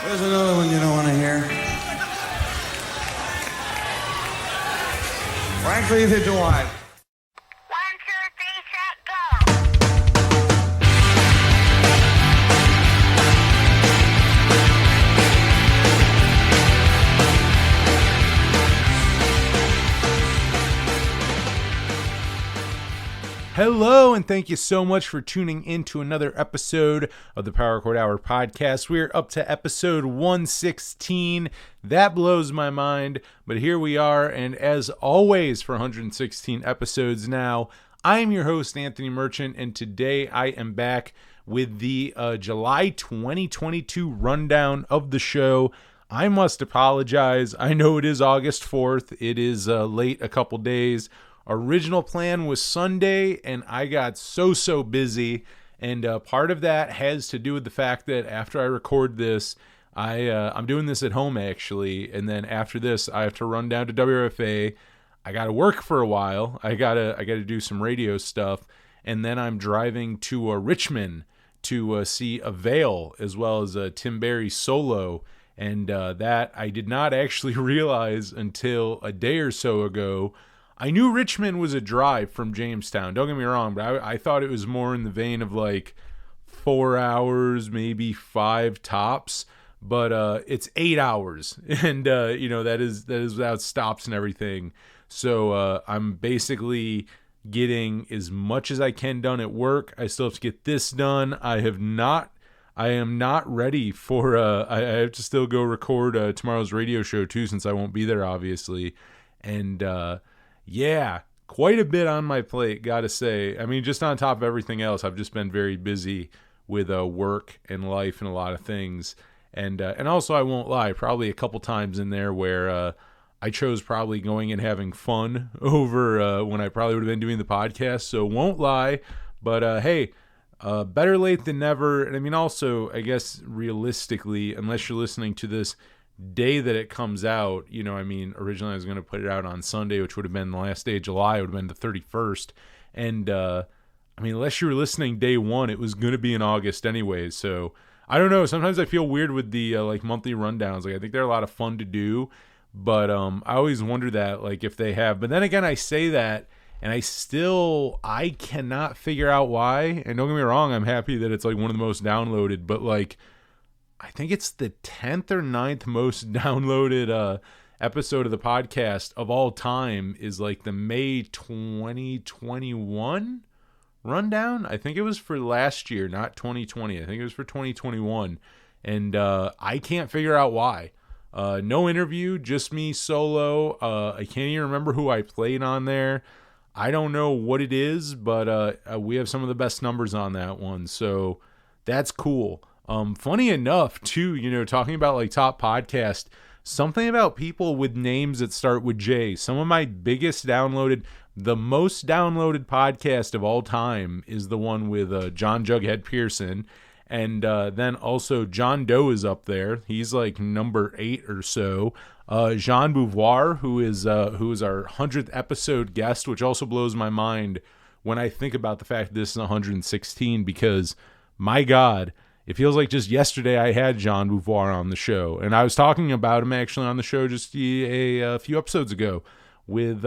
There's another one you don't want to hear. Frankly, neither do I. 1, 2, 3, set, go! Hello, and thank you so much for tuning in to another episode of the Power Chord Hour podcast. We're up to episode 116. That blows my mind, but here we are, and as always for 116 episodes now, I am your host, Anthony Merchant, and today I am back with the July 2022 rundown of the show. I must apologize. I know it is August 4th. It is late a couple days. Original plan was Sunday, and I got so busy, and part of that has to do with the fact that after I record this, I'm doing this at home actually, and then after this, I have to run down to WRFA. I got to work for a while. I gotta do some radio stuff, and then I'm driving to Richmond to see Avail as well as Tim Barry's solo, and that I did not actually realize until a day or so ago. I knew Richmond was a drive from Jamestown. Don't get me wrong, but I thought it was more in the vein of like 4 hours, maybe 5 tops. But it's 8 hours, and that is without stops and everything. So I'm basically getting as much as I can done at work. I still have to get this done. I am not ready for. I have to still go record tomorrow's radio show too, since I won't be there, obviously, and. Yeah, quite a bit on my plate, gotta say. I mean, just on top of everything else, I've just been very busy with work and life and a lot of things. And also, I won't lie, probably a couple times in there where I chose probably going and having fun over when I probably would have been doing the podcast. So won't lie, but hey, better late than never. And I mean, also, I guess realistically, unless you're listening to this day that it comes out, originally I was going to put it out on Sunday, which would have been the last day of July. It would have been the 31st. And, unless you were listening day one, it was going to be in August anyways. So I don't know. Sometimes I feel weird with the, monthly rundowns. Like, I think they're a lot of fun to do, but, I always wonder that, like, if they have, but then again, I say that, and I cannot figure out why. And don't get me wrong, I'm happy that it's like one of the most downloaded, but like, I think it's the 10th or 9th most downloaded episode of the podcast of all time is like the May 2021 rundown. I think it was for last year, not 2020. I think it was for 2021. And I can't figure out why. No interview, just me solo. I can't even remember who I played on there. I don't know what it is, but we have some of the best numbers on that one. So that's cool. Funny enough, too, talking about like top podcast, something about people with names that start with J. Some of my biggest downloaded, the most downloaded podcast of all time is the one with John Jughead Pearson. And then also John Doe is up there. He's like number 8 or so. Jean Beauvoir, who is our 100th episode guest, which also blows my mind when I think about the fact that this is 116, because my God, it feels like just yesterday I had Jean Beauvoir on the show, and I was talking about him actually on the show just a few episodes ago with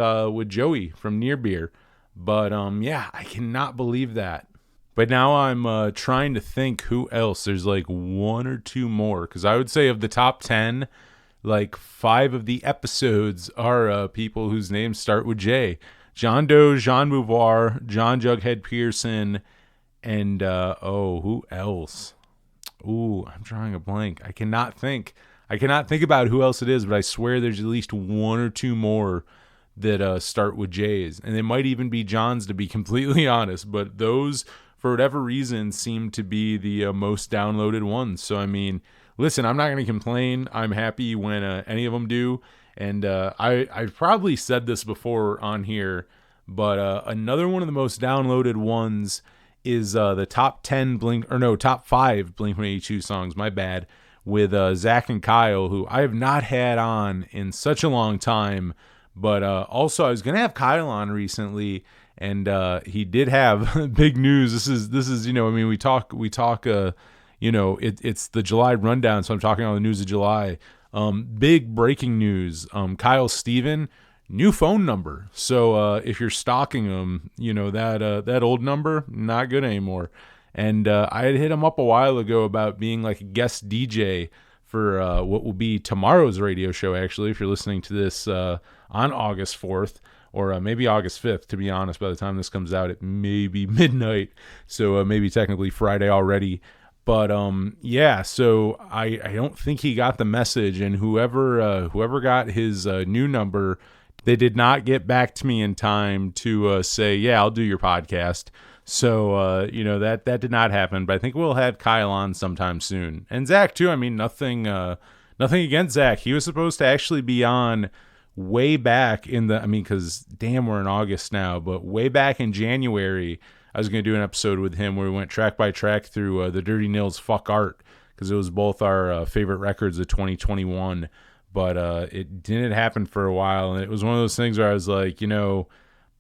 Joey from Near Beer. But yeah, I cannot believe that. But now I'm trying to think who else. There's like 1 or 2 more, because I would say of the top 10, like 5 of the episodes are people whose names start with J. John Doe, Jean Beauvoir, John Jughead Pearson, and who else? Ooh, I'm drawing a blank. I cannot think about who else it is, but I swear there's at least 1 or 2 more that start with J's. And they might even be John's, to be completely honest. But those, for whatever reason, seem to be the most downloaded ones. So, I mean, listen, I'm not going to complain. I'm happy when any of them do. And I've probably said this before on here, but another one of the most downloaded ones is the top 5 Blink-182 songs, my bad, with Zach and Kyle, who I have not had on in such a long time. But also, I was going to have Kyle on recently, and he did have big news. This is we talk it's the July rundown, so I'm talking on the news of July. Big breaking news. Kyle Steven, new phone number. So if you're stalking him, that old number, not good anymore. And I had hit him up a while ago about being like a guest DJ for what will be tomorrow's radio show, actually, if you're listening to this on August 4th, or maybe August 5th, to be honest. By the time this comes out, it may be midnight, so maybe technically Friday already. But so I don't think he got the message, and whoever got his new number, they did not get back to me in time to say, yeah, I'll do your podcast. So, that did not happen, but I think we'll have Kyle on sometime soon. And Zach, too. I mean, nothing against Zach. He was supposed to actually be on way back because damn, we're in August now, but way back in January, I was going to do an episode with him where we went track by track through the Dirty Nils Fuck Art, because it was both our favorite records of 2021, but it didn't happen for a while. And it was one of those things where I was like,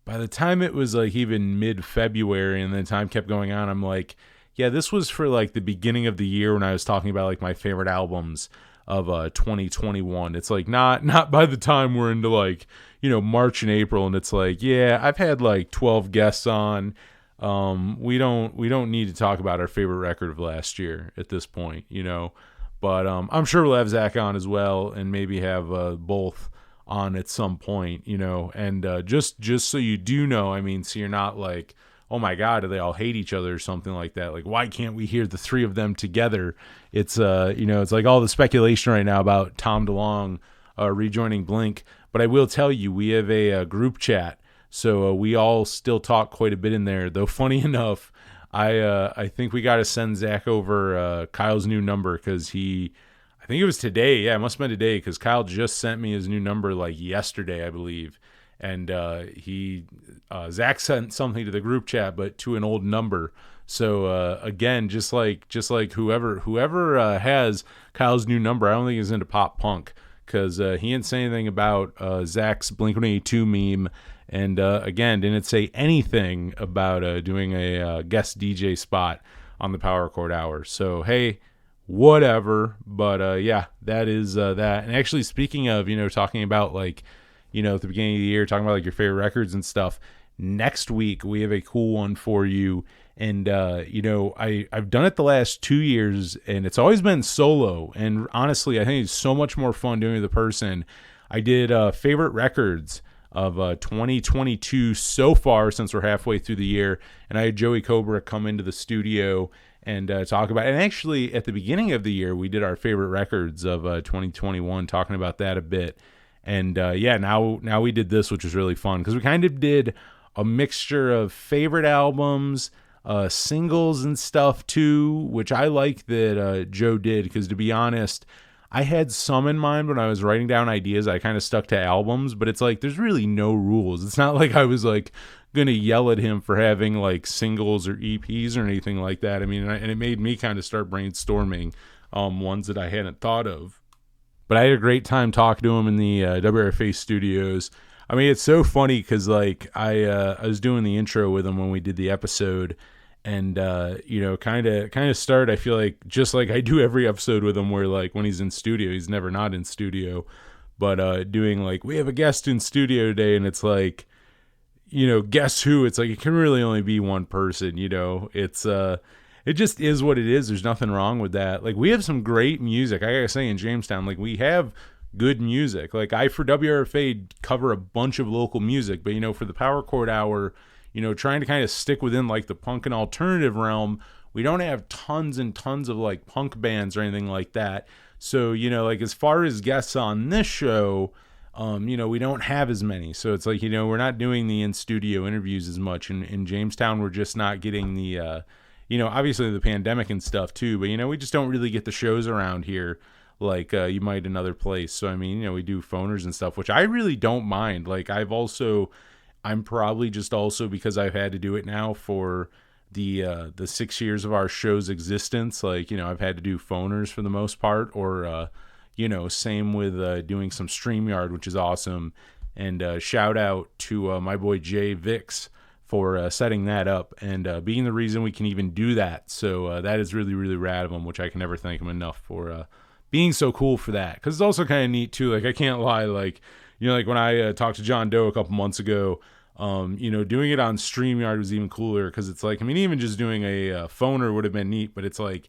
by the time it was like even mid-February and then time kept going on, I'm like, yeah, this was for like the beginning of the year when I was talking about like my favorite albums of 2021. It's like not by the time we're into like, March and April, and it's like, yeah, I've had like 12 guests on. We don't need to talk about our favorite record of last year at this point, but I'm sure we'll have Zach on as well, and maybe have both on at some point, and just so you do know, I mean, so you're not like, oh my God, do they all hate each other or something like that? Like, why can't we hear the three of them together? It's it's like all the speculation right now about Tom DeLonge rejoining Blink, but I will tell you, we have a group chat, so we all still talk quite a bit in there. Though funny enough, I think we got to send Zach over Kyle's new number, because I think it was today. Yeah, it must have been today, because Kyle just sent me his new number like yesterday, I believe. And Zach sent something to the group chat, but to an old number. So again, just like whoever has Kyle's new number, I don't think he's into pop punk, because he didn't say anything about Zach's Blink-182 meme, and again, didn't say anything about doing a guest DJ spot on the Power Chord Hour. So hey, whatever. But yeah, that is that. And actually, speaking of talking about like at the beginning of the year, talking about like your favorite records and stuff, next week we have a cool one for you. And I've done it the last 2 years, and it's always been solo, and honestly I think it's so much more fun doing it with a person. I did favorite records of 2022 so far, since we're halfway through the year, and I had Joey Cobra come into the studio and talk about it. And actually at the beginning of the year we did our favorite records of 2021, talking about that a bit. And now we did this, which was really fun, because we kind of did a mixture of favorite albums, singles and stuff too, which I like that Joe did, because to be honest, I had some in mind when I was writing down ideas. I kind of stuck to albums, but it's like there's really no rules. It's not like I was like gonna yell at him for having like singles or EPs or anything like that. I mean, and it made me kind of start brainstorming ones that I hadn't thought of. But I had a great time talking to him in the WRFA studios. I mean, it's so funny because like I was doing the intro with him when we did the episode, and kind of started, I feel like, just like I do every episode with him, where like when he's in studio, he's never not in studio, but doing like, we have a guest in studio today, and it's like, guess who? It's like it can really only be one person. It's it just is what it is. There's nothing wrong with that. Like, we have some great music. I gotta say, in Jamestown, like, we have good music. Like, I, for WRFA, cover a bunch of local music, but for the Power Chord Hour, trying to kind of stick within like the punk and alternative realm, we don't have tons and tons of like punk bands or anything like that. So like, as far as guests on this show, we don't have as many. So it's like, we're not doing the in-studio interviews as much. In Jamestown, we're just not getting the obviously the pandemic and stuff too, but we just don't really get the shows around here like you might another place. So I mean, we do phoners and stuff, which I really don't mind. Like, I'm probably just also, because I've had to do it now for the 6 years of our show's existence, like, I've had to do phoners for the most part, or same with doing some StreamYard, which is awesome. And shout out to my boy Jay Vix for setting that up and being the reason we can even do that. So that is really, really rad of him, which I can never thank him enough for being so cool for that. Because it's also kind of neat too. Like, I can't lie, like, you know, like when I talked to John Doe a couple months ago, you know, doing it on StreamYard was even cooler, because it's like, I mean, even just doing a phoner would have been neat, but it's like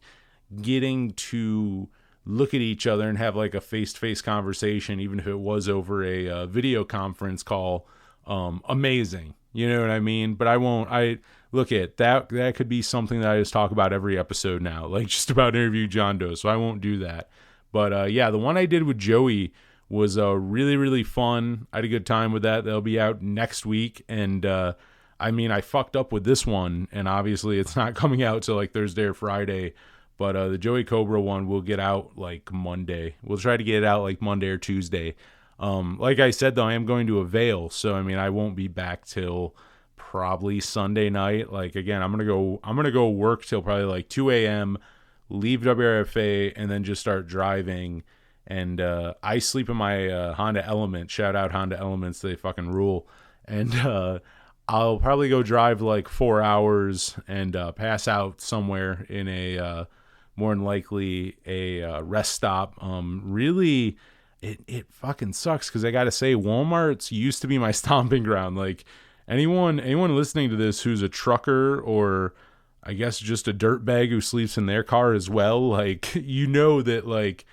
getting to look at each other and have like a face-to-face conversation, even if it was over a video conference call, amazing. You know what I mean? But I look at that could be something that I just talk about every episode now, like just about interview John Doe, so I won't do that. But yeah, the one I did with Joey was really, really fun. I had a good time with that. They'll be out next week. And I mean, I fucked up with this one, and obviously it's not coming out till like Thursday or Friday. But the Joey Cobra one will get out like Monday. We'll try to get it out like Monday or Tuesday. Like I said, though, I am going to Avail. So, I mean, I won't be back till probably Sunday night. Like, again, I'm going to go work till probably like 2 a.m., leave WRFA, and then just start driving. And I sleep in my Honda Element. Shout out Honda Elements. They fucking rule. And I'll probably go drive like 4 hours and pass out somewhere in a more than likely a rest stop. Really, it fucking sucks, because I got to say, Walmart's used to be my stomping ground. Like, anyone listening to this who's a trucker, or I guess just a dirtbag who sleeps in their car as well, like, you know that, like,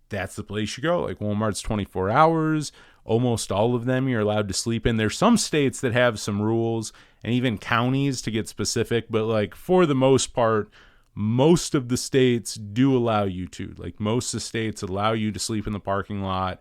that's the place you go. Like, Walmart's 24 hours. Almost all of them you're allowed to sleep in. There's some states that have some rules, and even counties to get specific, but like for the most part, most of the states do allow you to. Like, most of the states allow you to sleep in the parking lot.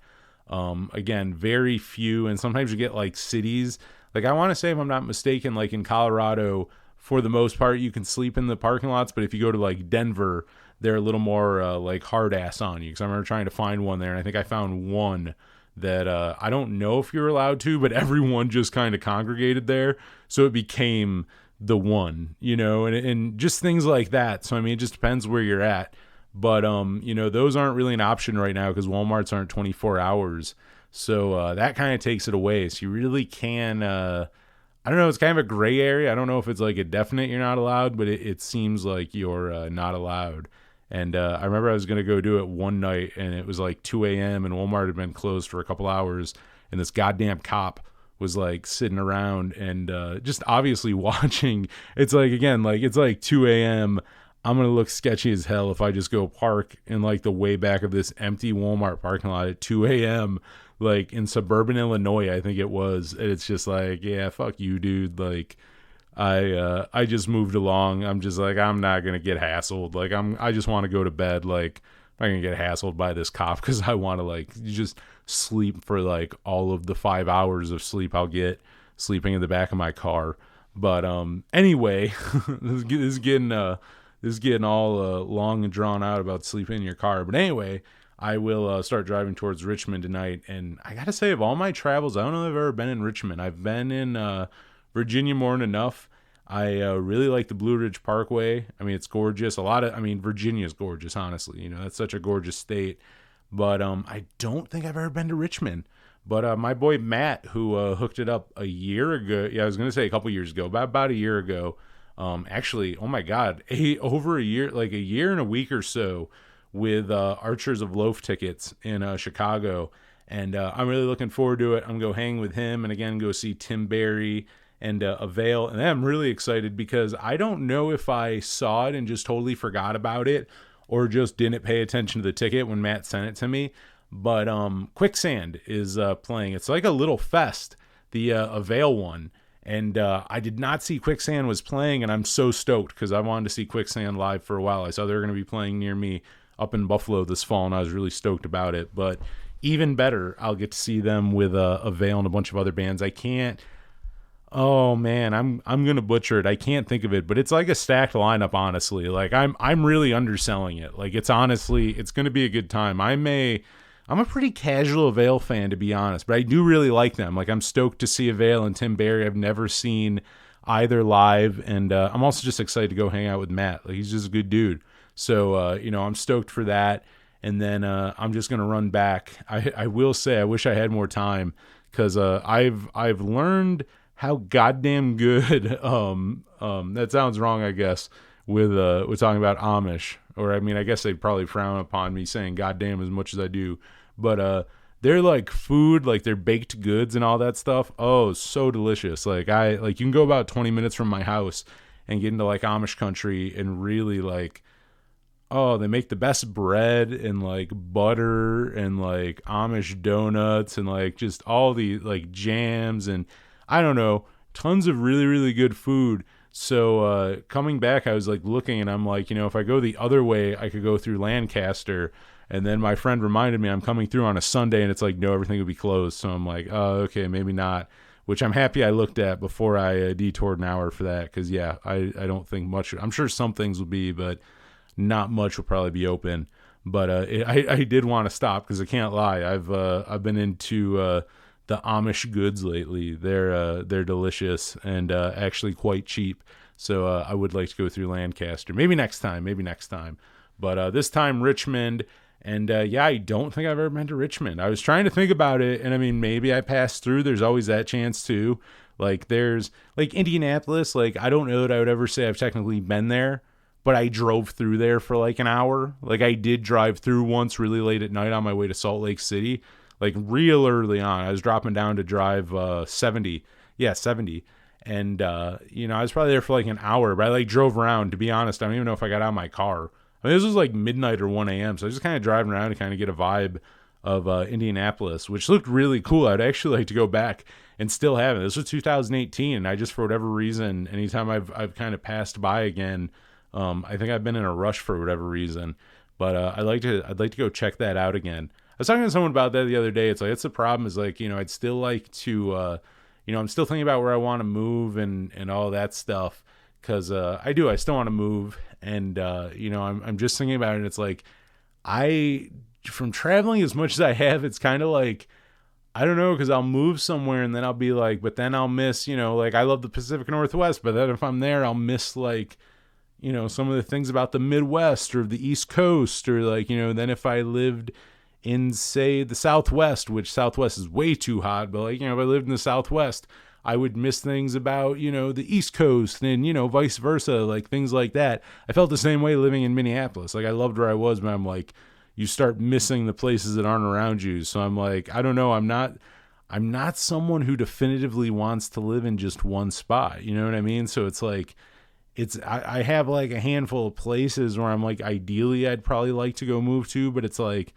Again, very few, and sometimes you get like cities. Like, I want to say, if I'm not mistaken, like in Colorado, for the most part, you can sleep in the parking lots, but if you go to like Denver, they're a little more like hard ass on you. Because I remember trying to find one there, and I think I found one that I don't know if you're allowed to, but everyone just kind of congregated there, so it became the one, you know, and just things like that. So I mean, it just depends where you're at. But you know, those aren't really an option right now, because Walmarts aren't 24 hours. So that kind of takes it away. So you really can. I don't know. It's kind of a gray area. I don't know if it's like a definite you're not allowed, but it seems like you're not allowed. And I remember I was going to go do it one night, and it was like 2 a.m. and Walmart had been closed for a couple hours. And this goddamn cop was like sitting around and just obviously watching. It's like, again, like it's like 2 a.m. I'm going to look sketchy as hell if I just go park in like the way back of this empty Walmart parking lot at 2 a.m. like in suburban Illinois, I think it was. And it's just like, yeah, fuck you, dude. Like, I just moved along. I'm just like, I'm not gonna get hassled. Like, I just want to go to bed. Like, I'm not gonna get hassled by this cop, because I want to like just sleep for like all of the 5 hours of sleep I'll get sleeping in the back of my car. But anyway, this is getting all long and drawn out about sleeping in your car. But anyway, I will start driving towards Richmond tonight. And I gotta say, of all my travels, I don't know if I've ever been in Richmond. I've been in Virginia more than enough. I really like the Blue Ridge Parkway. I mean, it's gorgeous. Virginia's gorgeous, honestly. You know, that's such a gorgeous state. But I don't think I've ever been to Richmond. But my boy Matt, who hooked it up a year ago. Yeah, I was going to say a couple years ago, about a year ago. Actually, oh my God, over a year, like a year and a week or so, with Archers of Loaf tickets in Chicago. And I'm really looking forward to it. I'm going to go hang with him, and again, go see Tim Barry and Avail. And I'm really excited, because I don't know if I saw it and just totally forgot about it, or just didn't pay attention to the ticket when Matt sent it to me. But Quicksand is playing. It's like a little fest, the Avail one. And I did not see Quicksand was playing, and I'm so stoked, because I wanted to see Quicksand live for a while. I saw they were going to be playing near me up in Buffalo this fall, and I was really stoked about it. But even better, I'll get to see them with Avail and a bunch of other bands. I can't. Oh man, I'm gonna butcher it. I can't think of it, but it's like a stacked lineup. Honestly, like I'm really underselling it. Like, it's gonna be a good time. I'm a pretty casual Avail fan, to be honest, but I do really like them. Like, I'm stoked to see Avail and Tim Barry. I've never seen either live, and I'm also just excited to go hang out with Matt. Like, he's just a good dude. So you know, I'm stoked for that. And then I'm just gonna run back. I will say, I wish I had more time, because I've learned how goddamn good that sounds wrong, I guess, with talking about Amish, or I mean, I guess they probably frown upon me saying goddamn as much as I do, but they're like food, like their baked goods and all that stuff. Oh, so delicious. Like you can go about 20 minutes from my house and get into like Amish country and really like, oh, they make the best bread and like butter and like Amish donuts and like just all the like jams and I don't know, tons of really, really good food. So coming back, I was like looking and I'm like, if I go the other way, I could go through Lancaster. And then my friend reminded me I'm coming through on a Sunday and it's like, no, everything will be closed. So I'm like, oh, okay, maybe not. Which I'm happy I looked at before I detoured an hour for that. Because, yeah, I don't think much. I'm sure some things will be, but not much will probably be open. But I did want to stop because I can't lie. I've been into the Amish goods lately. They're delicious and actually quite cheap. So I would like to go through Lancaster. Maybe next time. But this time Richmond. And yeah, I don't think I've ever been to Richmond. I was trying to think about it, and I mean, maybe I passed through. There's always that chance too. Like there's like Indianapolis. Like I don't know that I would ever say I've technically been there, but I drove through there for like an hour. Like I did drive through once really late at night on my way to Salt Lake City, like real early on. I was dropping down to drive 70. Yeah, 70. And I was probably there for like an hour, but I like drove around. To be honest, I don't even know if I got out of my car. I mean, this was like midnight or 1 a.m., so I was just kind of driving around to kind of get a vibe of Indianapolis, which looked really cool. I'd actually like to go back and still have it. This was 2018, and I just, for whatever reason, anytime I've kind of passed by again, I think I've been in a rush for whatever reason. But I'd like to go check that out again. I was talking to someone about that the other day. It's like, it's the problem is like, I'd still like to, I'm still thinking about where I want to move and all that stuff. Because I still want to move, and I'm just thinking about it. And it's like from traveling as much as I have, it's kind of like I don't know, because I'll move somewhere and then I'll be like, but then I'll miss, like I love the Pacific Northwest, but then if I'm there, I'll miss like some of the things about the Midwest or the East Coast, or like then if I lived in say the Southwest, which Southwest is way too hot, but like if I lived in the Southwest, I would miss things about, the East Coast and, vice versa, like things like that. I felt the same way living in Minneapolis. Like I loved where I was, but I'm like, you start missing the places that aren't around you. So I'm like, I don't know. I'm not someone who definitively wants to live in just one spot. You know what I mean? So it's like, I have like a handful of places where I'm like, ideally I'd probably like to go move to, but it's like,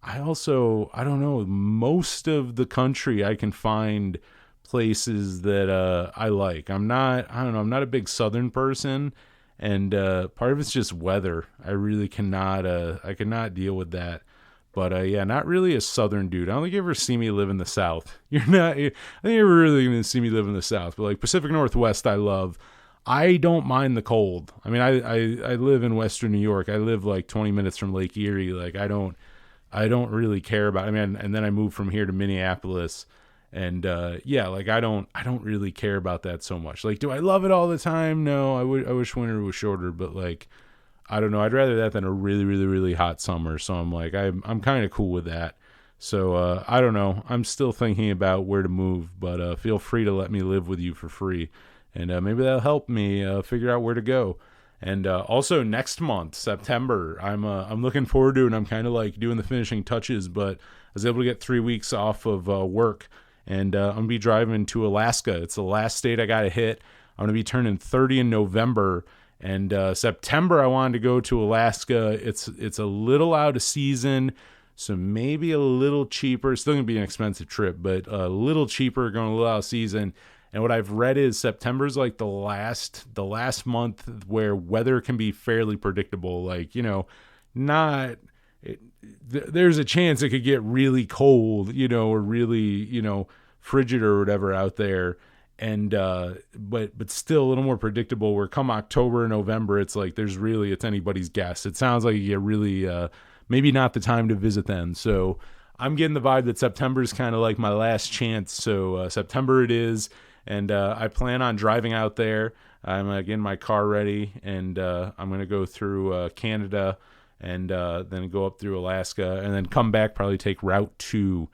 I don't know, most of the country I can find places that I like. I'm not a big southern person, and part of it's just weather. I really cannot deal with that. But yeah, not really a southern dude. I don't think you ever see me live in the South. I think you're really gonna see me live in the South. But like Pacific Northwest, I love. I don't mind the cold. I mean, I live in Western New York. I live like 20 minutes from Lake Erie. Like I don't really care about. I mean, and then I moved from here to Minneapolis. And yeah, like I don't really care about that so much. Like, do I love it all the time? No, I wish winter was shorter, but like, I don't know. I'd rather that than a really, really, really hot summer. So I'm like, I'm kind of cool with that. So I don't know. I'm still thinking about where to move, but feel free to let me live with you for free, and maybe that'll help me figure out where to go. And also next month, September, I'm looking forward to it. And I'm kind of like doing the finishing touches, but I was able to get 3 weeks off of work. And I'm going to be driving to Alaska. It's the last state I got to hit. I'm going to be turning 30 in November. And September, I wanted to go to Alaska. It's a little out of season, so maybe a little cheaper. It's still going to be an expensive trip, but a little cheaper, going a little out of season. And what I've read is September's like the last month where weather can be fairly predictable. Like, there's a chance it could get really cold, or really, frigid or whatever out there. And, but still a little more predictable, where come October and November, it's like, it's anybody's guess. It sounds like you get really, maybe not the time to visit then. So I'm getting the vibe that September is kind of like my last chance. So, September it is. And, I plan on driving out there. I'm getting my car ready, and, I'm going to go through, Canada, and then go up through Alaska, and then come back, probably take Route 2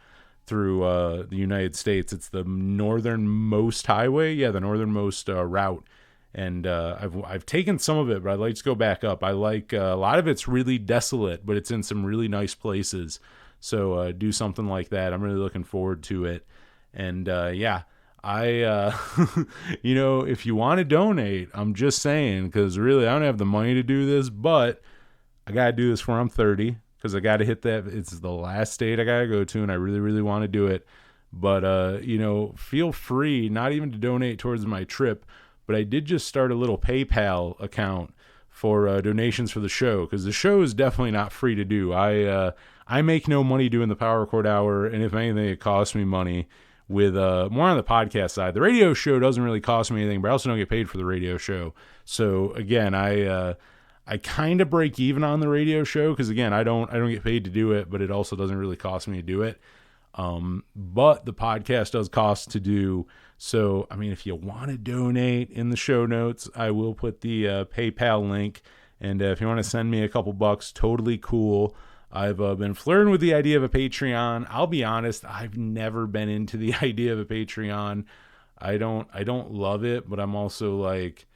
through the United States. It's the northernmost highway. Yeah, the northernmost route. And I've taken some of it, but I'd like to go back up. I like a lot of it's really desolate, but it's in some really nice places. So do something like that. I'm really looking forward to it. And yeah, I if you want to donate, I'm just saying, because really I don't have the money to do this, but I gotta do this before I'm 30, because I gotta hit that. It's the last state I gotta go to, and I really, really want to do it. But feel free not even to donate towards my trip. But I did just start a little PayPal account for donations for the show, because the show is definitely not free to do. I make no money doing the Power Chord Hour, and if anything, it costs me money with more on the podcast side. The radio show doesn't really cost me anything, but I also don't get paid for the radio show. So again, I kind of break even on the radio show, because again, I don't get paid to do it, but it also doesn't really cost me to do it. But the podcast does cost to do. So, I mean, if you want to donate, in the show notes, I will put the PayPal link. And if you want to send me a couple bucks, totally cool. I've been flirting with the idea of a Patreon. I'll be honest, I've never been into the idea of a Patreon. I don't love it, but I'm also like,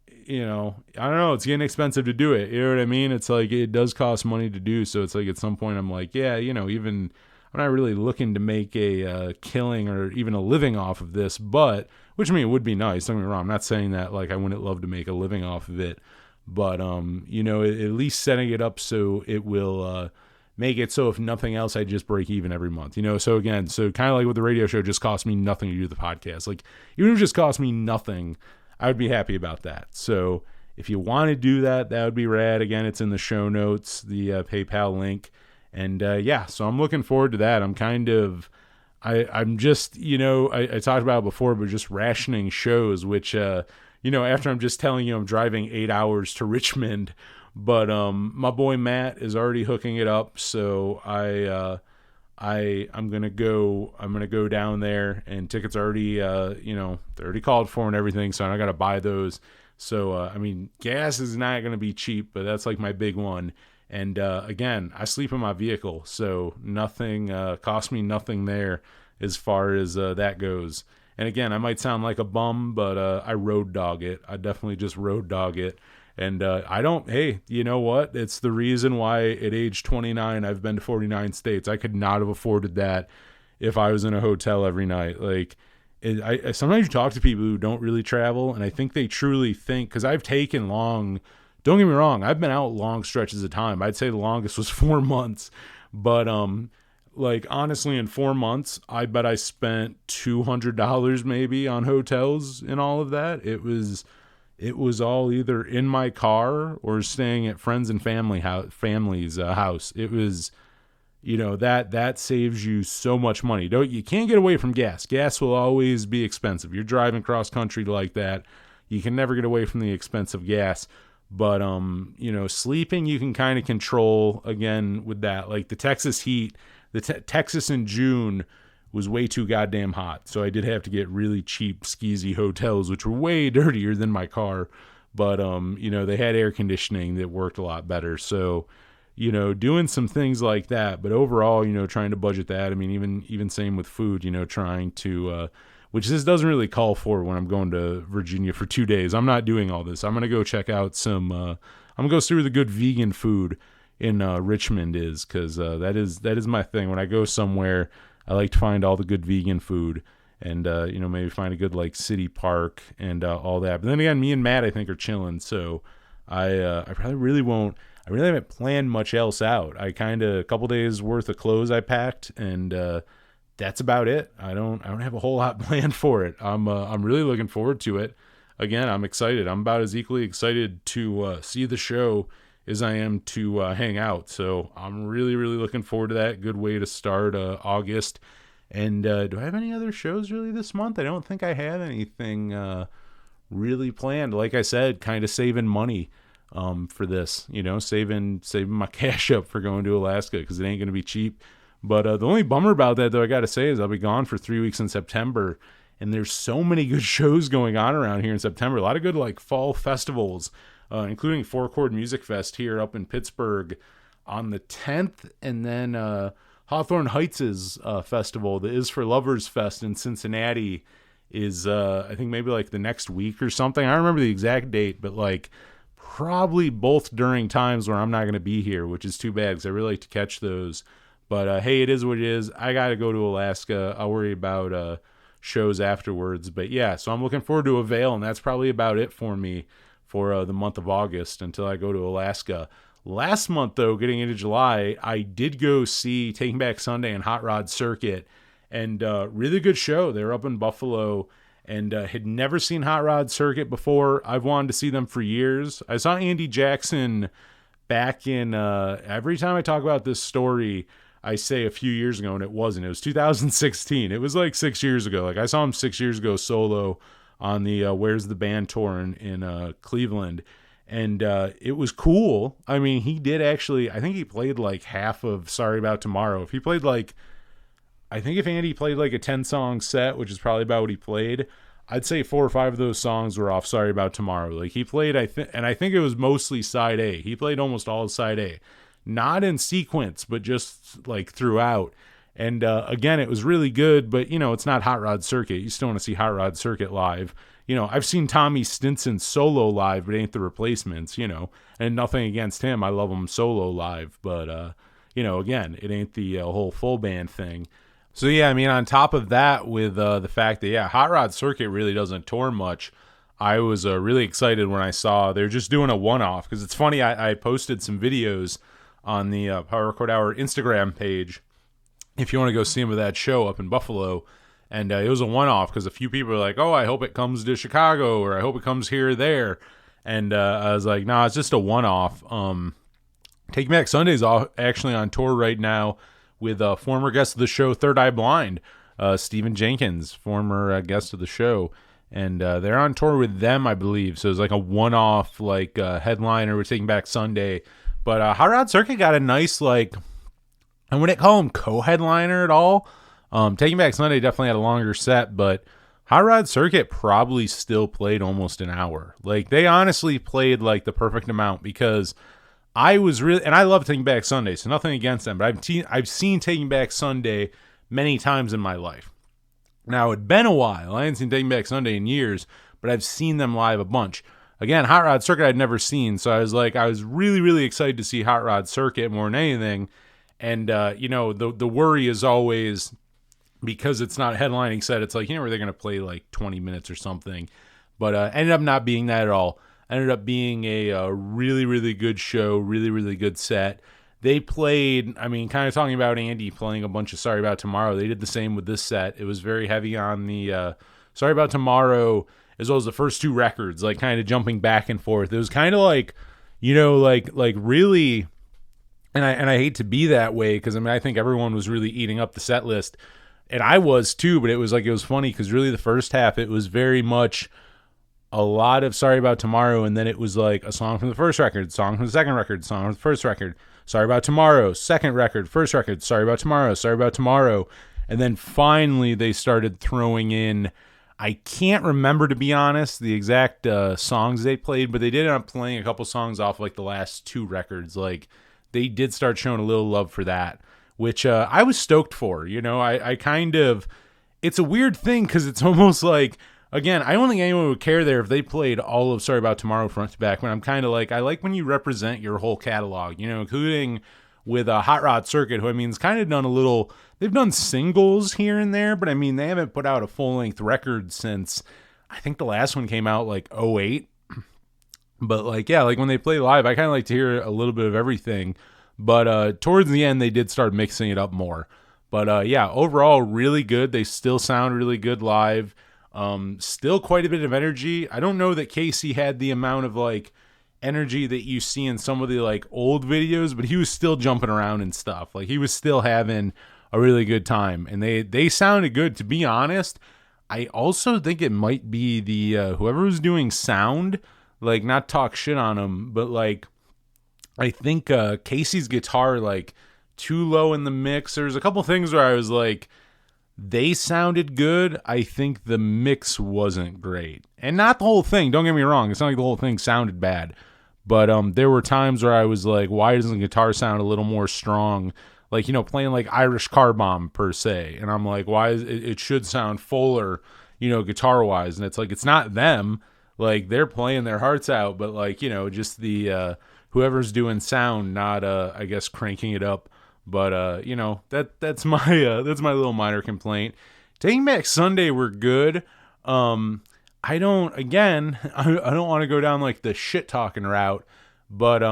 I don't know, it's getting expensive to do it. You know what I mean? It's like, it does cost money to do. So it's like, at some point I'm like, yeah, even I'm not really looking to make a killing or even a living off of this, but, which I mean, it would be nice. Don't get me wrong. I'm not saying that like I wouldn't love to make a living off of it, but, at least setting it up so it will make it so if nothing else, I just break even every month, So again, kind of like with the radio show, just cost me nothing to do the podcast. Like, even if it just cost me nothing, I would be happy about that. So if you want to do that, that would be rad. Again, it's in the show notes, the PayPal link. And so I'm looking forward to that. I'm kind of, I'm just, I talked about it before, but just rationing shows, which, after I'm just telling you I'm driving 8 hours to Richmond, but my boy Matt is already hooking it up. So I'm gonna go down there, and tickets are already, they're already called for and everything. So I gotta buy those. So I mean, gas is not gonna be cheap, but that's like my big one. And again, I sleep in my vehicle, so nothing cost me nothing there as far as that goes. And again, I might sound like a bum, but I road dog it. I definitely just road dog it. And hey, you know what? It's the reason why at age 29, I've been to 49 states. I could not have afforded that if I was in a hotel every night. Like, I sometimes you talk to people who don't really travel, and I think they truly think, because I've taken don't get me wrong, I've been out long stretches of time. I'd say the longest was 4 months. But like, honestly, in 4 months, I bet I spent $200 maybe on hotels and all of that. It was all either in my car or staying at friends and family's house. It was, that saves you so much money. You can't get away from gas. Gas will always be expensive. You're driving cross country like that, you can never get away from the expense of gas. But, sleeping, you can kind of control again with that. Like the Texas heat, Texas in June was way too goddamn hot. So I did have to get really cheap, skeezy hotels, which were way dirtier than my car. But, they had air conditioning that worked a lot better. So, doing some things like that. But overall, trying to budget that. I mean, even same with food, trying to, which this doesn't really call for when I'm going to Virginia for 2 days. I'm not doing all this. I'm going to go check out I'm going to go see where the good vegan food in Richmond is, because that is my thing. When I go somewhere, I like to find all the good vegan food, and maybe find a good like city park and all that. But then again, me and Matt, I think, are chilling. So I probably really won't. I really haven't planned much else out. I a couple days worth of clothes I packed, and that's about it. I don't have a whole lot planned for it. I'm really looking forward to it. Again, I'm excited. I'm about as equally excited to see the show as I am to hang out. So I'm really, really looking forward to that. Good way to start August. And do I have any other shows really this month? I don't think I have anything really planned. Like I said, kind of saving money for this. Saving my cash up for going to Alaska, because it ain't going to be cheap. But the only bummer about that, though, I got to say, is I'll be gone for 3 weeks in September. And there's so many good shows going on around here in September. A lot of good like fall festivals, including Power Chord Music Fest here up in Pittsburgh on the 10th. And then Hawthorne Heights' festival, the Is for Lovers Fest in Cincinnati, is I think maybe like the next week or something. I don't remember the exact date, but like probably both during times where I'm not going to be here, which is too bad because I really like to catch those. But hey, it is what it is. I got to go to Alaska. I'll worry about shows afterwards. But yeah, so I'm looking forward to Avail, and that's probably about it for me for the month of August until I go to Alaska. Last month, though, getting into July, I did go see Taking Back Sunday and Hot Rod Circuit, and really good show. They were up in Buffalo, and had never seen Hot Rod Circuit before. I've wanted to see them for years. I saw Andy Jackson back in, every time I talk about this story, I say a few years ago, and it wasn't. It was 2016. It was like 6 years ago. Like I saw him 6 years ago solo on the Where's the Band tour in Cleveland. And it was cool. I mean, he did actually, I think he played like half of Sorry About Tomorrow. If he played like, I think if Andy played like a 10-song set, which is probably about what he played, I'd say 4 or 5 of those songs were off Sorry About Tomorrow. Like he played, I think it was mostly side A. He played almost all of side A. Not in sequence, but just like throughout. And again, it was really good, but you know, it's not Hot Rod Circuit. You still want to see Hot Rod Circuit live. You know, I've seen Tommy Stinson solo live, but it ain't the Replacements, you know, and nothing against him. I love him solo live, but, you know, again, it ain't the whole full band thing. So, yeah, I mean, on top of that, with the fact that, yeah, Hot Rod Circuit really doesn't tour much, I was really excited when I saw they're just doing a one-off, because it's funny, I posted some videos on the Power Chord Hour Instagram page, if you want to go see him at that show up in Buffalo. And it was a one-off because a few people were like, oh, I hope it comes to Chicago, or I hope it comes here or there. And I was like, nah, it's just a one-off. Taking Back Sunday's actually on tour right now with a former guest of the show, Third Eye Blind, Stephen Jenkins, former guest of the show. And they're on tour with them, I believe. So it's like a one-off like headliner with Taking Back Sunday. But Hot Rod Circuit got a nice, like, I wouldn't call him co-headliner at all. Taking Back Sunday definitely had a longer set, but Hot Rod Circuit probably still played almost an hour. Like, they honestly played, like, the perfect amount, because I was really, and I love Taking Back Sunday, so nothing against them, but I've seen Taking Back Sunday many times in my life. Now, it'd been a while. I hadn't seen Taking Back Sunday in years, but I've seen them live a bunch. Again, Hot Rod Circuit I'd never seen, so I was really, really excited to see Hot Rod Circuit more than anything. And, you know, the worry is always, because it's not a headlining set, it's like, you know, where they're going to play like 20 minutes or something. But ended up not being that at all. Ended up being a really, really good show, really, really good set. They played, I mean, kind of talking about Andy playing a bunch of Sorry About Tomorrow, they did the same with this set. It was very heavy on the Sorry About Tomorrow, as well as the first 2 records, like kind of jumping back and forth. It was kind of like, you know, like really, and I hate to be that way, because I mean, I think everyone was really eating up the set list. And I was too, but it was funny because really the first half, it was very much a lot of Sorry About Tomorrow, and then it was like a song from the first record, song from the second record, song from the first record, Sorry About Tomorrow, second record, first record, Sorry About Tomorrow, Sorry About Tomorrow. And then finally they started throwing in, I can't remember, to be honest, the exact songs they played, but they did end up playing a couple songs off like the last 2 records. Like, they did start showing a little love for that, which I was stoked for. You know, I kind of, it's a weird thing because it's almost like, again, I don't think anyone would care there if they played all of Sorry About Tomorrow front to back, but I'm kind of like, I like when you represent your whole catalog, you know, including with Hot Rod Circuit, who, I mean, has kind of done a little, they've done singles here and there, but I mean, they haven't put out a full-length record since, I think the last one came out like 2008. But like, yeah, like when they play live, I kind of like to hear a little bit of everything. But towards the end, they did start mixing it up more. But yeah, overall, really good. They still sound really good live. Still quite a bit of energy. I don't know that Casey had the amount of like energy that you see in some of the like old videos, but he was still jumping around and stuff. Like, he was still having a really good time, and they sounded good. To be honest, I also think it might be the whoever was doing sound, like, not talk shit on him, but like, I think Casey's guitar, like, too low in the mix. There's a couple things where I was like, they sounded good. I think the mix wasn't great. And not the whole thing. Don't get me wrong. It's not like the whole thing sounded bad. But there were times where I was like, why doesn't the guitar sound a little more strong? like, playing like Irish Car Bomb per se. And I'm like, why is it should sound fuller, guitar wise. And it's like, it's not them. Like, they're playing their hearts out, but like, just the, whoever's doing sound, not, I guess cranking it up. But, that's my, that's my little minor complaint. Taking Back Sunday were good. I don't want to go down like the shit talking route, but,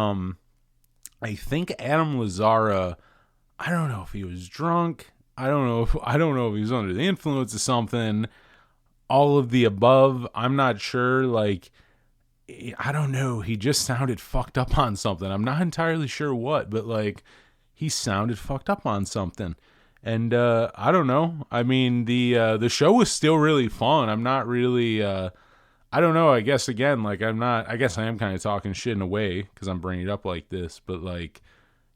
I think Adam Lazzara, I don't know if he was drunk. I don't know if he was under the influence of something. All of the above, I'm not sure. Like, I don't know. He just sounded fucked up on something. I'm not entirely sure what, but like, he sounded fucked up on something. And I don't know. I mean, the show was still really fun. I'm not really. I don't know. I guess again, like I guess I am kind of talking shit in a way because I'm bringing it up like this. But like,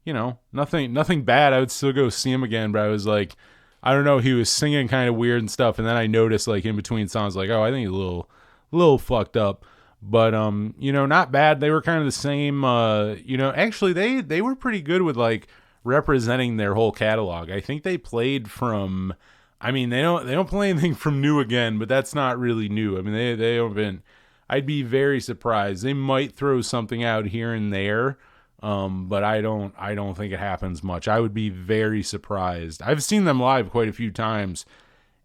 nothing bad. I would still go see him again. But I was like, I don't know. He was singing kind of weird and stuff, and then I noticed like in between songs, like, oh, I think he's a little fucked up. But not bad. They were kind of the same. Actually, they were pretty good with like representing their whole catalog. I think they played from, I mean, they don't play anything from New Again, but that's not really new. I mean, they haven't. I'd be very surprised. They might throw something out here and there, but I don't think it happens much. I would be very surprised. I've seen them live quite a few times,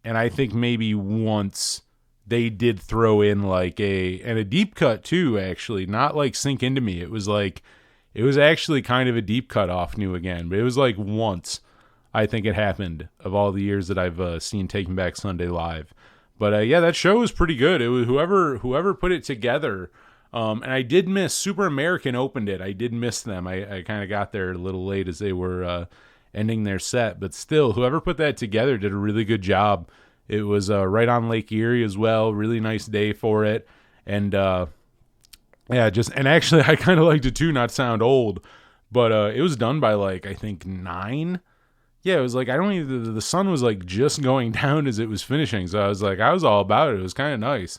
and I think maybe once they did throw in like a deep cut too, actually, not like Sink Into Me. It was actually kind of a deep cut off New Again, but it was like once I think it happened of all the years that I've seen Taking Back Sunday live. But yeah, that show was pretty good. It was whoever put it together. And I did miss Super American opened it. I did miss them. I kind of got there a little late as they were ending their set, but still, whoever put that together did a really good job. It was right on Lake Erie as well. Really nice day for it. And yeah, and actually I kind of liked it too, not sound old, but it was done by like, I think 9. Yeah, it was like, the sun was like just going down as it was finishing. So I was like, I was all about it. It was kind of nice.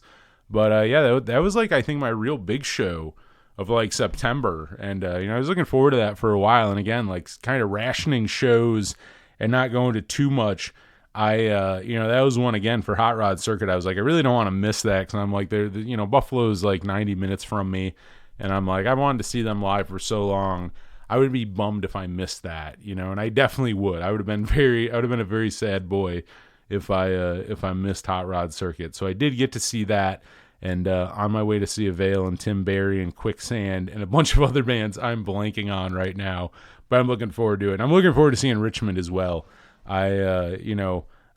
But yeah, that was like, I think my real big show of like September. And, I was looking forward to that for a while. And again, like kind of rationing shows and not going to too much. That was one again for Hot Rod Circuit. I was like, I really don't want to miss that because I'm like, Buffalo's like 90 minutes from me, and I'm like, I wanted to see them live for so long. I would be bummed if I missed that, and I definitely would. I would have been a very sad boy if I missed Hot Rod Circuit. So I did get to see that, and on my way to see Avail and Tim Barry and Quicksand and a bunch of other bands I'm blanking on right now, but I'm looking forward to it. And I'm looking forward to seeing Richmond as well.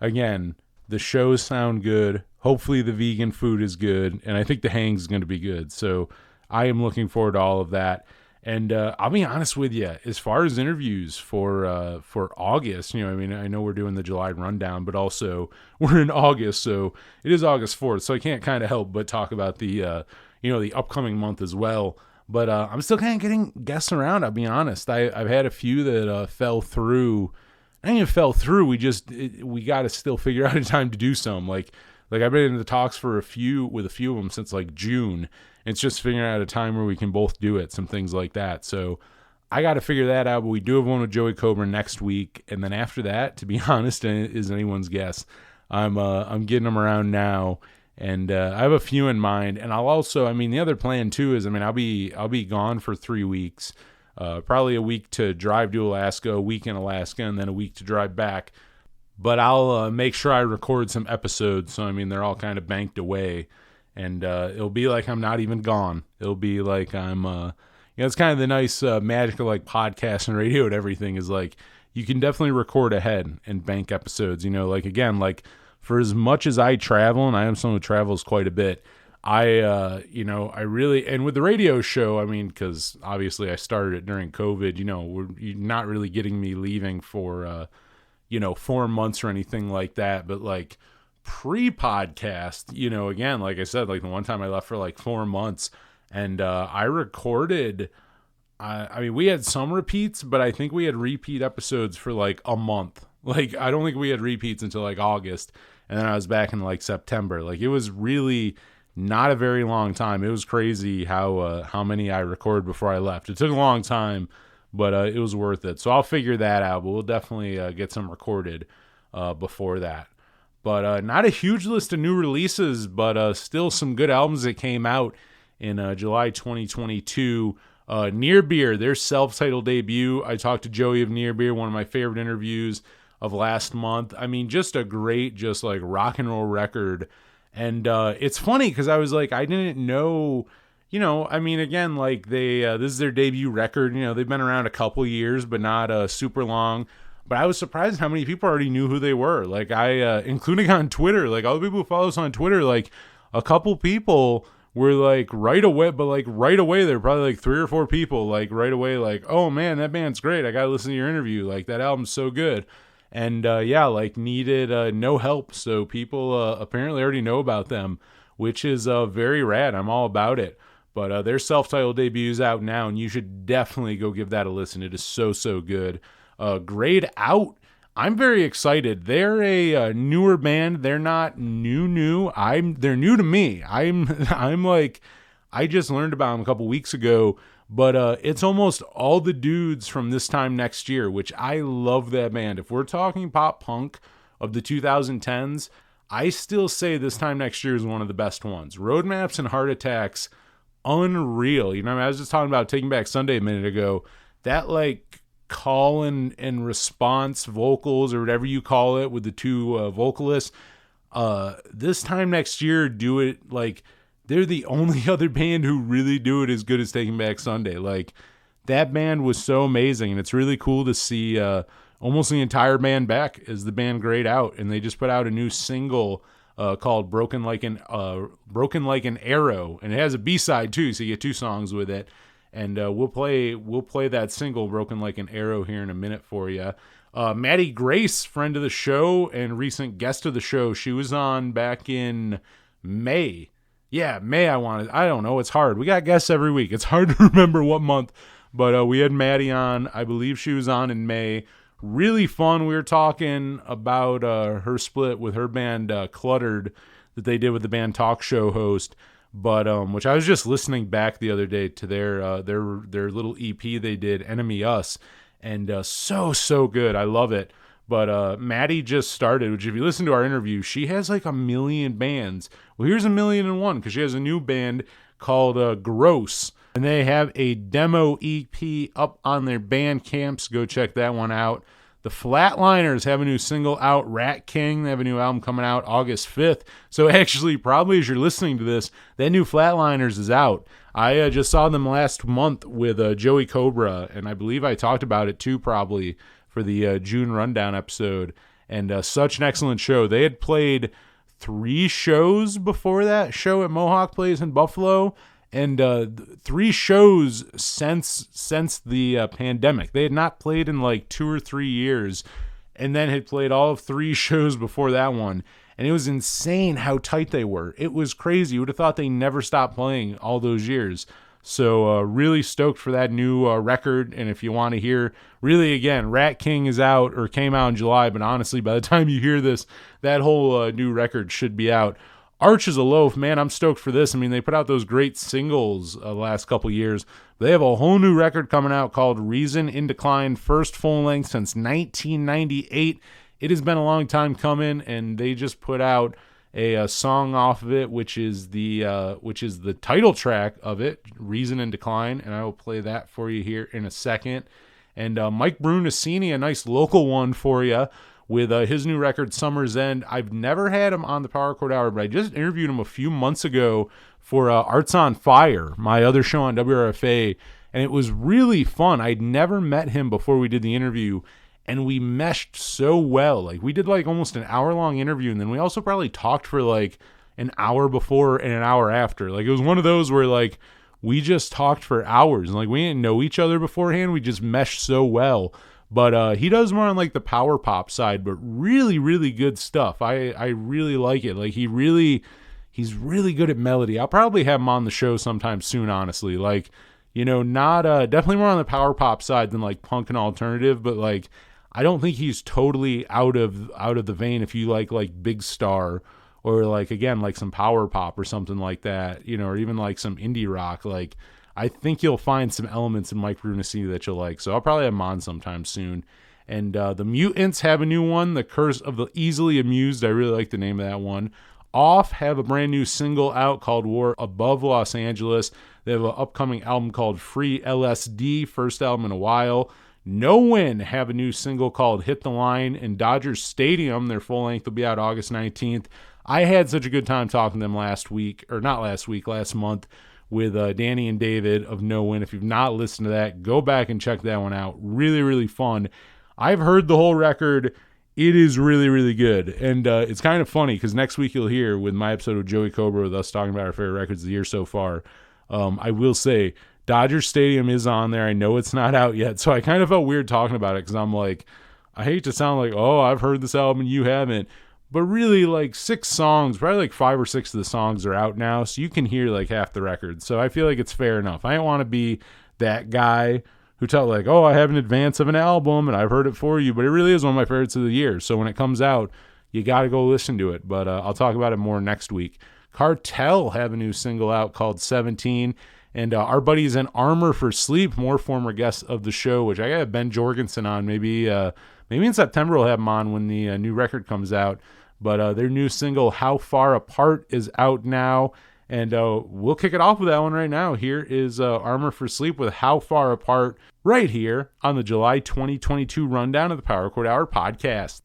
Again, the shows sound good. Hopefully the vegan food is good. And I think the hang is going to be good. So I am looking forward to all of that. And I'll be honest with you, as far as interviews for August, I know we're doing the July rundown, but also we're in August. So it is August 4th. So I can't kind of help but talk about the upcoming month as well. But I'm still kind of getting guests around. I'll be honest. I've had a few that fell through. I think it fell through. We got to still figure out a time to do some. Like I've been in the talks with a few of them since like June. It's just figuring out a time where we can both do it, some things like that. So I got to figure that out. But we do have one with Joey Coburn next week, and then after that, to be honest, is anyone's guess. I'm getting them around now, and I have a few in mind. And I'll also, the other plan too is, I'll be gone for 3 weeks. Probably a week to drive to Alaska, a week in Alaska, and then a week to drive back. But I'll make sure I record some episodes. So, they're all kind of banked away. And it'll be like I'm not even gone. It'll be like I'm, it's kind of the nice magic of like podcast and radio and everything is like you can definitely record ahead and bank episodes. Like again, like for as much as I travel, and I am someone who travels quite a bit, I really, and with the radio show, because obviously I started it during COVID, you're not really getting me leaving for, 4 months or anything like that. But like pre-podcast, again, like I said, like the one time I left for like 4 months and I recorded, we had some repeats, but I think we had repeat episodes for like a month. Like, I don't think we had repeats until like August. And then I was back in like September. Like it was really not a very long time. It was crazy how many I recorded before I left. It took a long time, but it was worth it. So I'll figure that out, but we'll definitely get some recorded before that. But not a huge list of new releases, but still some good albums that came out in July 2022. Near Beer, their self-titled debut. I talked to Joey of Near Beer, one of my favorite interviews of last month. I mean, just a great, just like rock and roll record. And it's funny because I was like, I didn't know, I mean, again, like this is their debut record. They've been around a couple years, but not super long. But I was surprised how many people already knew who they were. Like including on Twitter, like all the people who follow us on Twitter, like a couple people were like right away, but like right away, there were probably like 3 or 4 people like right away, like, oh man, that band's great. I got to listen to your interview. Like that album's so good. And like needed no help. So people apparently already know about them, which is very rad. I'm all about it. But their self-titled debut is out now, and you should definitely go give that a listen. It is so, so good. Grayed Out. I'm very excited. They're a newer band. They're not new. They're new to me. I'm like, I just learned about them a couple weeks ago, but it's almost all the dudes from This Time Next Year, which I love that band. If we're talking pop punk of the 2010s, I still say This Time Next Year is one of the best ones. Roadmaps and Heart Attacks, unreal. I was just talking about Taking Back Sunday a minute ago. That like call and response vocals or whatever you call it with the 2 vocalists, This Time Next Year do it like they're the only other band who really do it as good as Taking Back Sunday. Like that band was so amazing, and it's really cool to see almost the entire band back as the band Grayed Out, and they just put out a new single called Broken Like an Arrow, and it has a B-side too, so you get 2 songs with it. And we'll play that single, Broken Like an Arrow, here in a minute for you. Maddie Grace, friend of the show and recent guest of the show, she was on back in May. Yeah, May I don't know, it's hard. We got guests every week. It's hard to remember what month. But we had Maddie on. I believe she was on in May. Really fun. We were talking about her split with her band Cluttered that they did with the band Talk Show Host. But which I was just listening back the other day to their little EP they did, Enemy Us, and so good. I love it. But Maddie just started, which if you listen to our interview, she has like 1 million bands. Well, here's 1,000,001 because she has a new band called Gross, and they have a demo EP up on their Bandcamp, so go check that one out. The Flatliners have a new single out, Rat King. They have a new album coming out August 5th. So actually, probably as you're listening to this, that new Flatliners is out. I just saw them last month with Joey Cobra, and I believe I talked about it too probably for the June Rundown episode. And such an excellent show. They had played 3 shows before that show at Mohawk Place in Buffalo, and 3 shows since the pandemic. They had not played in like 2 or 3 years, and then had played all of 3 shows before that one. And it was insane how tight they were. It was crazy. You would have thought they never stopped playing all those years. So really stoked for that new record. And if you want to hear, really again, Rat King is out or came out in July, but honestly, by the time you hear this, that whole new record should be out. Arch is a Loaf, man, I'm stoked for this. I mean, they put out those great singles the last couple years. They have a whole new record coming out called Reason in Decline, first full length since 1998. It has been a long time coming, and they just put out a song off of it, which is the title track of it, Reason in Decline, and I will play that for you here in a second. And Mike Brunacini, a nice local one for you, with his new record, Summer's End. I've never had him on the Power Chord Hour, but I just interviewed him a few months ago for Arts on Fire, my other show on WRFA, and it was really fun. I'd never met him before we did the interview, and we meshed so well. Like, we did like almost an hour-long interview, and then we also probably talked for like an hour before and an hour after. Like, it was one of those where like we just talked for hours, and like we didn't know each other beforehand. We just meshed so well. But he does more on like the power pop side, but really, really good stuff. I really like it. Like he's really good at melody. I'll probably have him on the show sometime soon, honestly. Like, not definitely more on the power pop side than like punk and alternative, but like I don't think he's totally out of the vein if you like Big Star or like again like some power pop or something like that, or even like some indie rock. Like I think you'll find some elements in Mike Brunacini that you'll like. So I'll probably have him on sometime soon. And the Mutants have a new one, The Curse of the Easily Amused. I really like the name of that one. Off have a brand new single out called War Above Los Angeles. They have an upcoming album called Free LSD, first album in a while. No Win have a new single called Hit the Line, and Dodger Stadium, their full length, will be out August 19th. I had such a good time talking to them last month with Danny and David of No Win. If you've not listened to that, go back and check that one out. Really, really fun. I've heard the whole record. It is really, really good. And it's kind of funny because next week you'll hear with my episode with Joey Cobra with us talking about our favorite records of the year so far. I will say Dodger Stadium is on there. I know it's not out yet, so I kind of felt weird talking about it because I'm like, I hate to sound like, oh, I've heard this album and you haven't. But really, like 6 songs, probably like 5 or 6 of the songs are out now, so you can hear like half the record. So I feel like it's fair enough. I don't want to be that guy who tell like, oh, I have an advance of an album and I've heard it for you, but it really is one of my favorites of the year. So when it comes out, you got to go listen to it. But I'll talk about it more next week. Cartel have a new single out called 17. And our buddies in Armor for Sleep, more former guests of the show, which I got Ben Jorgensen on. Maybe in September we'll have him on when the new record comes out. But their new single, How Far Apart, is out now. And we'll kick it off with that one right now. Here is Armor for Sleep with How Far Apart right here on the July 2022 rundown of the Power Chord Hour podcast.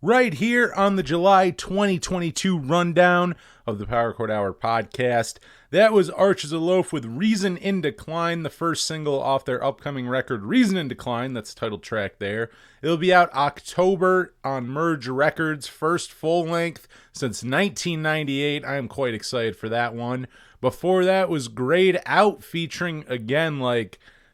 Right here on the July 2022 rundown of the Power Chord Hour podcast. That was Arches Aloaf with Reason in Decline, the first single off their upcoming record, Reason in Decline. That's the title track there. It'll be out October on Merge Records, first full length since 1998. I am quite excited for that one. Before that was Grayed Out, featuring again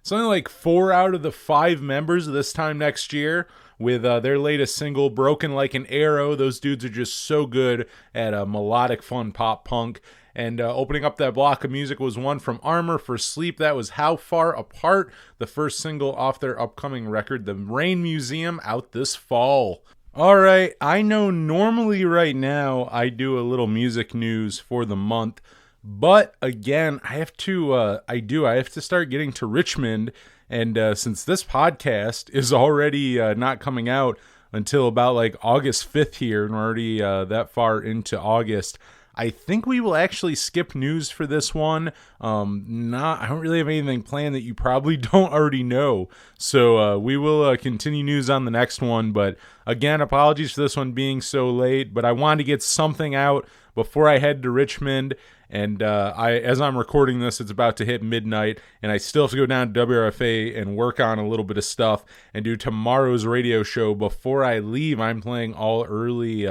something like 4 out of the 5 members of This Time Next Year, with their latest single, Broken Like an Arrow. Those dudes are just so good at melodic, fun pop punk. And opening up that block of music was one from Armor for Sleep. That was How Far Apart, the first single off their upcoming record, The Rain Museum, out this fall. All right, I know normally right now I do a little music news for the month, but again, I have to start getting to Richmond. And since this podcast is already not coming out until about like August 5th here, and we're already that far into August, I think we will actually skip news for this one. I don't really have anything planned that you probably don't already know. So we will continue news on the next one. But again, apologies for this one being so late, but I wanted to get something out before I head to Richmond. And as I'm recording this, it's about to hit midnight, and I still have to go down to WRFA and work on a little bit of stuff and do tomorrow's radio show. Before I leave, I'm playing all early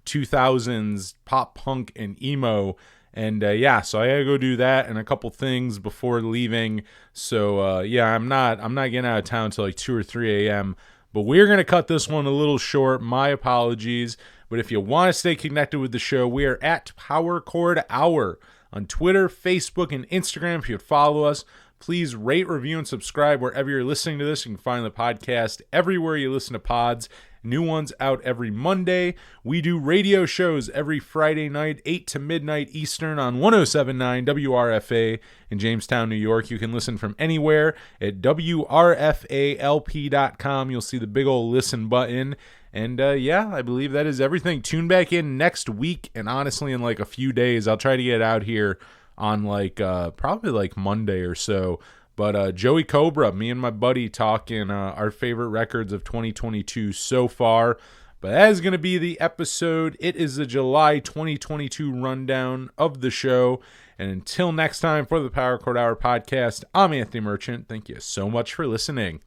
2000s pop punk and emo, and so I gotta go do that and a couple things before leaving. So I'm not getting out of town until like 2 or 3 a.m. But we're gonna cut this one a little short. My apologies. But if you want to stay connected with the show, we are at Power Chord Hour on Twitter, Facebook, and Instagram. If you'd follow us, please rate, review, and subscribe wherever you're listening to this. You can find the podcast everywhere you listen to pods. New ones out every Monday. We do radio shows every Friday night, 8 to midnight Eastern on 107.9 WRFA in Jamestown, New York. You can listen from anywhere at WRFALP.com. You'll see the big old listen button. And I believe that is everything. Tune back in next week, and honestly, in like a few days, I'll try to get out here on probably like Monday or so. But Joey Cobra, me and my buddy talking our favorite records of 2022 so far. But that is going to be the episode. It is the July 2022 rundown of the show. And until next time for the Power Chord Hour podcast, I'm Anthony Merchant. Thank you so much for listening.